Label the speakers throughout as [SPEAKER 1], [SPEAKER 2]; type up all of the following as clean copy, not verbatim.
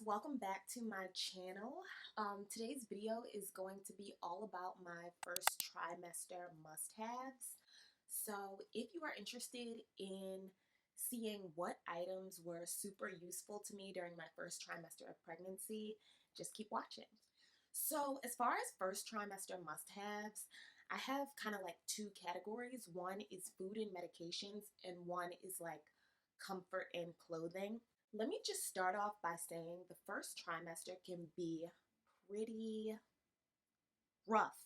[SPEAKER 1] welcome back to my channel. Today's video is going to be all about my first trimester must-haves. So if you are interested in seeing what items were super useful to me during my first trimester of pregnancy, just keep watching. So as far as first trimester must-haves, I have kind of like two categories. One is food and medications, and one is like comfort and clothing. Let me just start off by saying the first trimester can be pretty rough.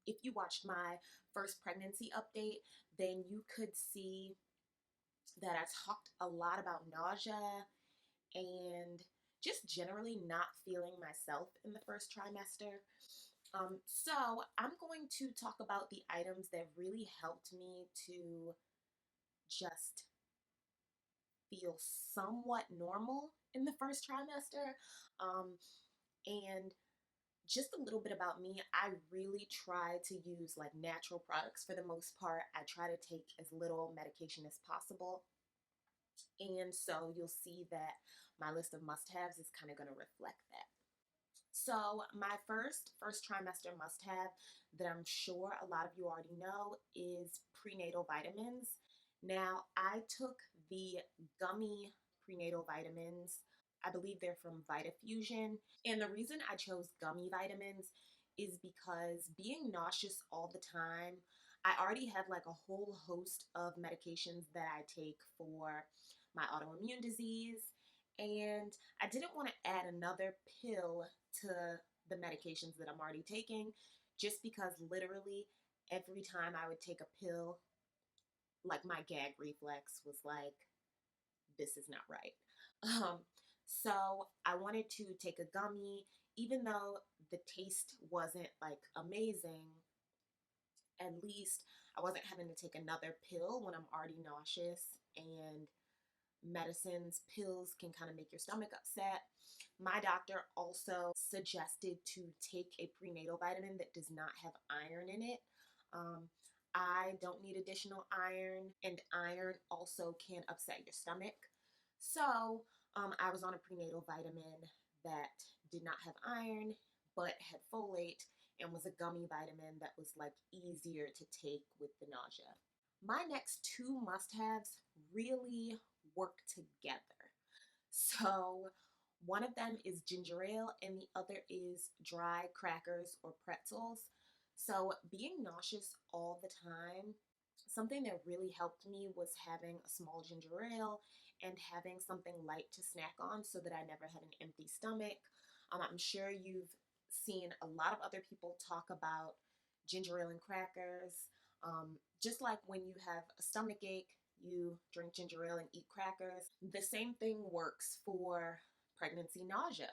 [SPEAKER 1] If you watched my first pregnancy update, then you could see that I talked a lot about nausea and just generally not feeling myself in the first trimester. So I'm going to talk about the items that really helped me to just feel somewhat normal in the first trimester. And just a little bit about me, I really try to use like natural products for the most part. I try to take as little medication as possible. And so you'll see that my list of must-haves is kind of going to reflect that. So my first trimester must-have that I'm sure a lot of you already know is prenatal vitamins. Now, I took the gummy prenatal vitamins. I believe they're from Vitafusion. And the reason I chose gummy vitamins is because being nauseous all the time, I already have like a whole host of medications that I take for my autoimmune disease. And I didn't want to add another pill to the medications that I'm already taking, just because literally every time I would take a pill, like my gag reflex was like, this is not right. So I wanted to take a gummy, even though the taste wasn't like amazing. At least I wasn't having to take another pill when I'm already nauseous, and pills can kind of make your stomach upset. My doctor also suggested to take a prenatal vitamin that does not have iron in it. I don't need additional iron, and iron also can upset your stomach. So I was on a prenatal vitamin that did not have iron but had folate, and was a gummy vitamin that was like easier to take with the nausea. My next two must-haves really work together. So one of them is ginger ale and the other is dry crackers or pretzels. So being nauseous all the time, something that really helped me was having a small ginger ale and having something light to snack on so that I never had an empty stomach. I'm sure you've seen a lot of other people talk about ginger ale and crackers. Just like when you have a stomach ache, you drink ginger ale and eat crackers. The same thing works for pregnancy nausea.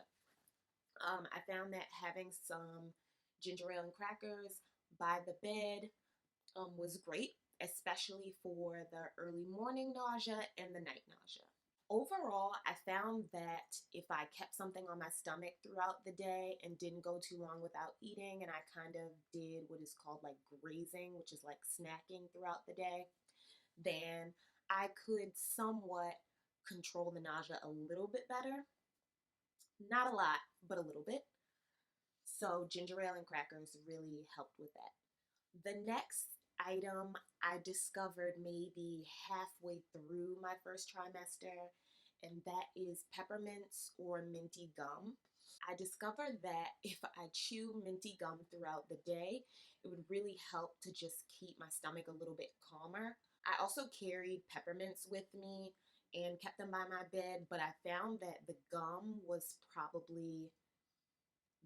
[SPEAKER 1] I found that having some ginger ale and crackers by the bed was great, especially for the early morning nausea and the night nausea. Overall, I found that if I kept something on my stomach throughout the day and didn't go too long without eating, and I kind of did what is called like grazing, which is like snacking throughout the day, then I could somewhat control the nausea a little bit better. Not a lot, but a little bit. So ginger ale and crackers really helped with that. The next item I discovered maybe halfway through my first trimester, and that is peppermints or minty gum. I discovered that if I chew minty gum throughout the day, it would really help to just keep my stomach a little bit calmer. I also carried peppermints with me and kept them by my bed, but I found that the gum was probably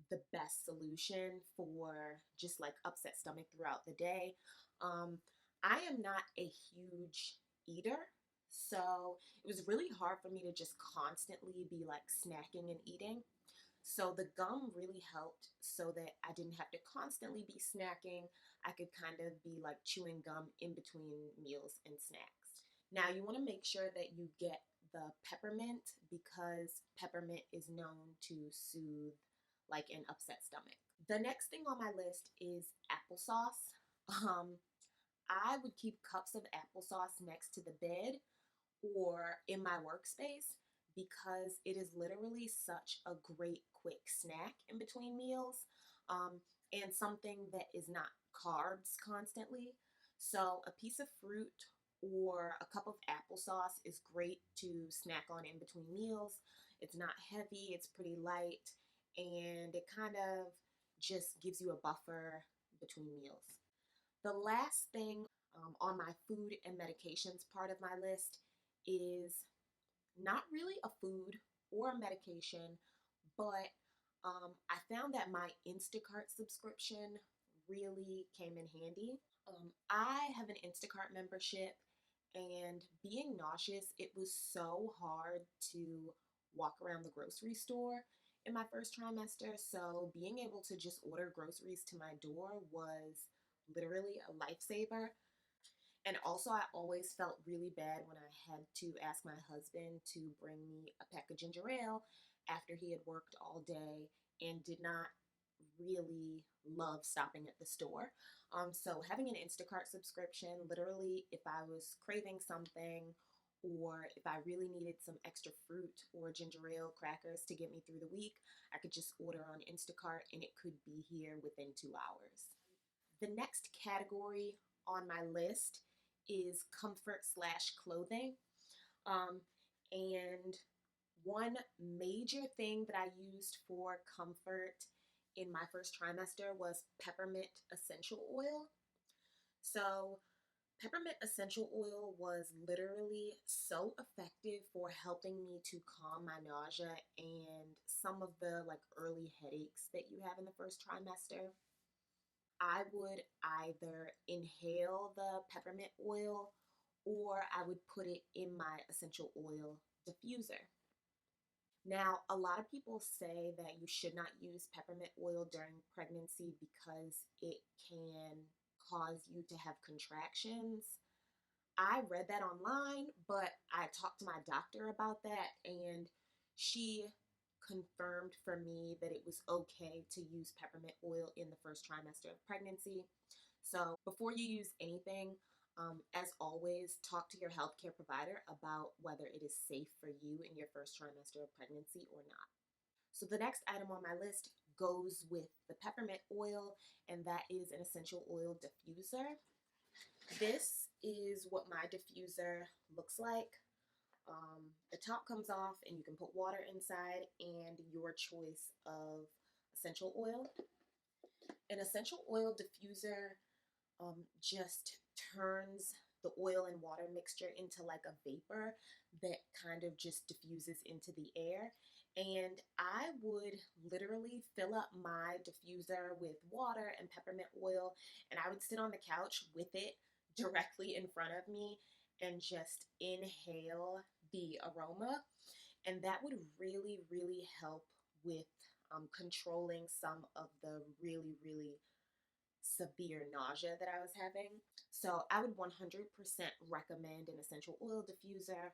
[SPEAKER 1] the best solution for just like upset stomach throughout the day. I am not a huge eater, so it was really hard for me to just constantly be like snacking and eating. So the gum really helped so that I didn't have to constantly be snacking. I could kind of be like chewing gum in between meals and snacks. Now you want to make sure that you get the peppermint because peppermint is known to soothe like an upset stomach. The next thing on my list is applesauce. I would keep cups of applesauce next to the bed or in my workspace because it is literally such a great quick snack in between meals, and something that is not carbs constantly. So a piece of fruit or a cup of applesauce is great to snack on in between meals. It's not heavy, it's pretty light, and it kind of just gives you a buffer between meals. The last thing on my food and medications part of my list is not really a food or a medication, but I found that my Instacart subscription really came in handy. I have an Instacart membership, and being nauseous, it was so hard to walk around the grocery store in my first trimester. So being able to just order groceries to my door was literally a lifesaver. And also, I always felt really bad when I had to ask my husband to bring me a pack of ginger ale after he had worked all day and did not really love stopping at the store. So having an Instacart subscription, literally, if I was craving something or if I really needed some extra fruit or ginger ale crackers to get me through the week, I could just order on Instacart and it could be here within 2 hours. The next category on my list is comfort slash clothing. Um, and one major thing that I used for comfort in my first trimester was peppermint essential oil. So, peppermint essential oil was literally so effective for helping me to calm my nausea and some of the like early headaches that you have in the first trimester. I would either inhale the peppermint oil or I would put it in my essential oil diffuser. Now, a lot of people say that you should not use peppermint oil during pregnancy because it can cause you to have contractions. I read that online, but I talked to my doctor about that, and she confirmed for me that it was okay to use peppermint oil in the first trimester of pregnancy. So before you use anything, as always, talk to your healthcare provider about whether it is safe for you in your first trimester of pregnancy or not. So the next item on my list goes with the peppermint oil, and that is an essential oil diffuser. This is what my diffuser looks like. The top comes off and you can put water inside and your choice of essential oil. An essential oil diffuser just turns the oil and water mixture into like a vapor that kind of just diffuses into the air. And I would literally fill up my diffuser with water and peppermint oil, and I would sit on the couch with it directly in front of me and just inhale the aroma. And that would really, really help with controlling some of the really, really severe nausea that I was having. So I would 100% recommend an essential oil diffuser.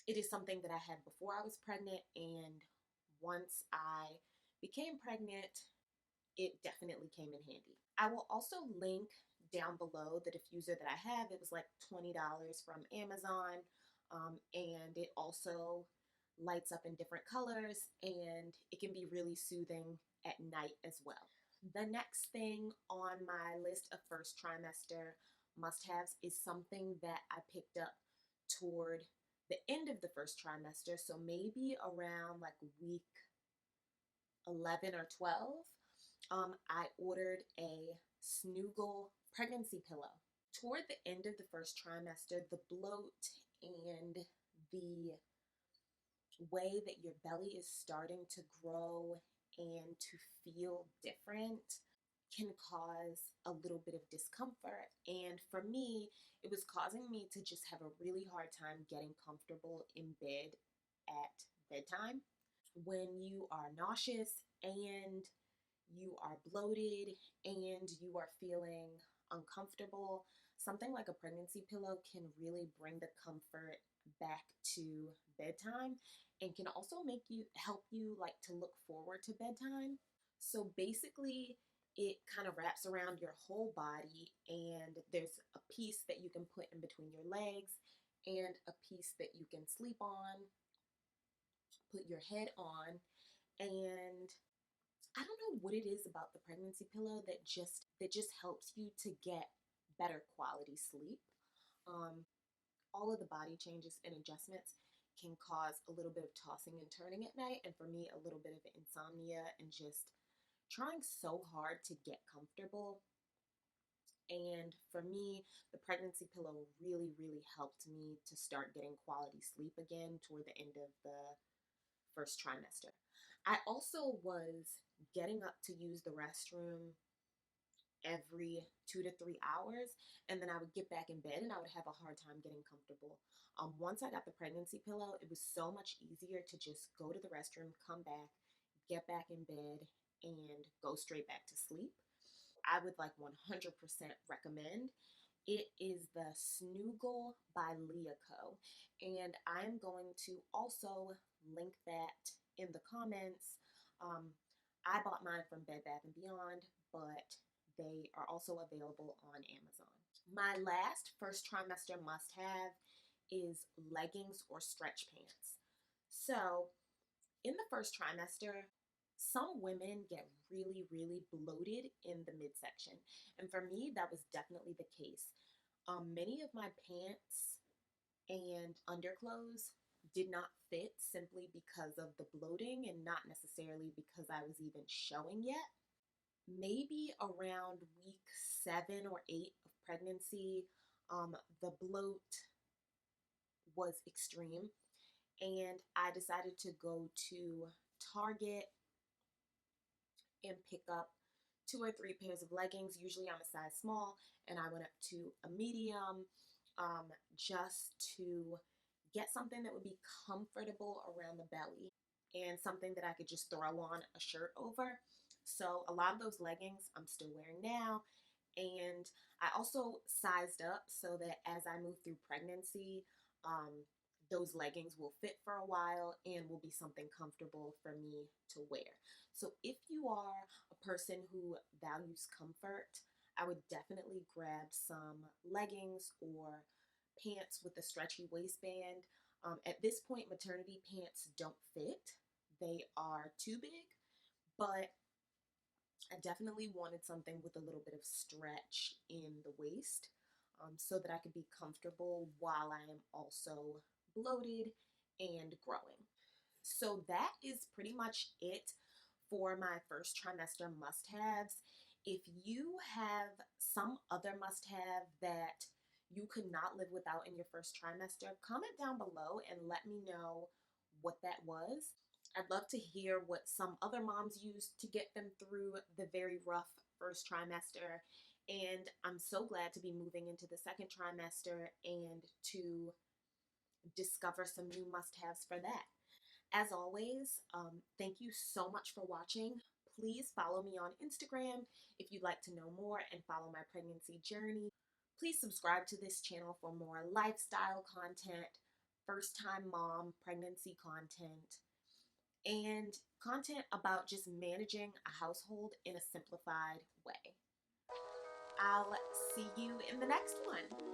[SPEAKER 1] It is something that I had before I was pregnant, and once I became pregnant, it definitely came in handy. I will also link down below the diffuser that I have. It was like $20 from Amazon, and it also lights up in different colors, and it can be really soothing at night as well. The next thing on my list of first trimester must-haves is something that I picked up toward the end of the first trimester, so maybe around like week 11 or 12. I ordered a Snuggle pregnancy pillow. Toward the end of the first trimester, the bloat and the way that your belly is starting to grow and to feel different can cause a little bit of discomfort. And for me, it was causing me to just have a really hard time getting comfortable in bed at bedtime. When you are nauseous and you are bloated and you are feeling uncomfortable, something like a pregnancy pillow can really bring the comfort back to bedtime and can also make you help you like to look forward to bedtime. So basically, it kind of wraps around your whole body, and there's a piece that you can put in between your legs and a piece that you can sleep on put your head on, and I don't know what it is about the pregnancy pillow that just helps you to get better quality sleep. Um, all of the body changes and adjustments can cause a little bit of tossing and turning at night, and for me, a little bit of insomnia and just trying so hard to get comfortable. And for me, the pregnancy pillow really, really helped me to start getting quality sleep again toward the end of the first trimester. I also was getting up to use the restroom every 2 to 3 hours, and then I would get back in bed and I would have a hard time getting comfortable. Once I got the pregnancy pillow, it was so much easier to just go to the restroom, come back, get back in bed, and go straight back to sleep. I would like 100% recommend. It is the Snoogle by Leaco, and I'm going to also link that in the comments. Um, I bought mine from Bed Bath & Beyond, but they are also available on Amazon. My last first trimester must-have is leggings or stretch pants. So in the first trimester, some women get really, really bloated in the midsection. And for me, that was definitely the case. Many of my pants and underclothes did not fit simply because of the bloating and not necessarily because I was even showing yet. Maybe around week 7 or 8 of pregnancy, the bloat was extreme, and I decided to go to Target and pick up 2 or 3 pairs of leggings. Usually I'm a size small, and I went up to a medium, just to get something that would be comfortable around the belly and something that I could just throw on a shirt over. So a lot of those leggings I'm still wearing now, and I also sized up so that as I move through pregnancy, those leggings will fit for a while and will be something comfortable for me to wear. So if you are a person who values comfort, I would definitely grab some leggings or pants with a stretchy waistband. At this point, maternity pants don't fit. They are too big, but I definitely wanted something with a little bit of stretch in the waist, so that I could be comfortable while I am also bloated and growing. So that is pretty much it for my first trimester must-haves. If you have some other must-have that you could not live without in your first trimester, comment down below and let me know what that was. I'd love to hear what some other moms used to get them through the very rough first trimester. And I'm so glad to be moving into the second trimester and to discover some new must-haves for that. As always, thank you so much for watching. Please follow me on Instagram if you'd like to know more and follow my pregnancy journey. Please subscribe to this channel for more lifestyle content, first-time mom pregnancy content, and content about just managing a household in a simplified way. I'll see you in the next one.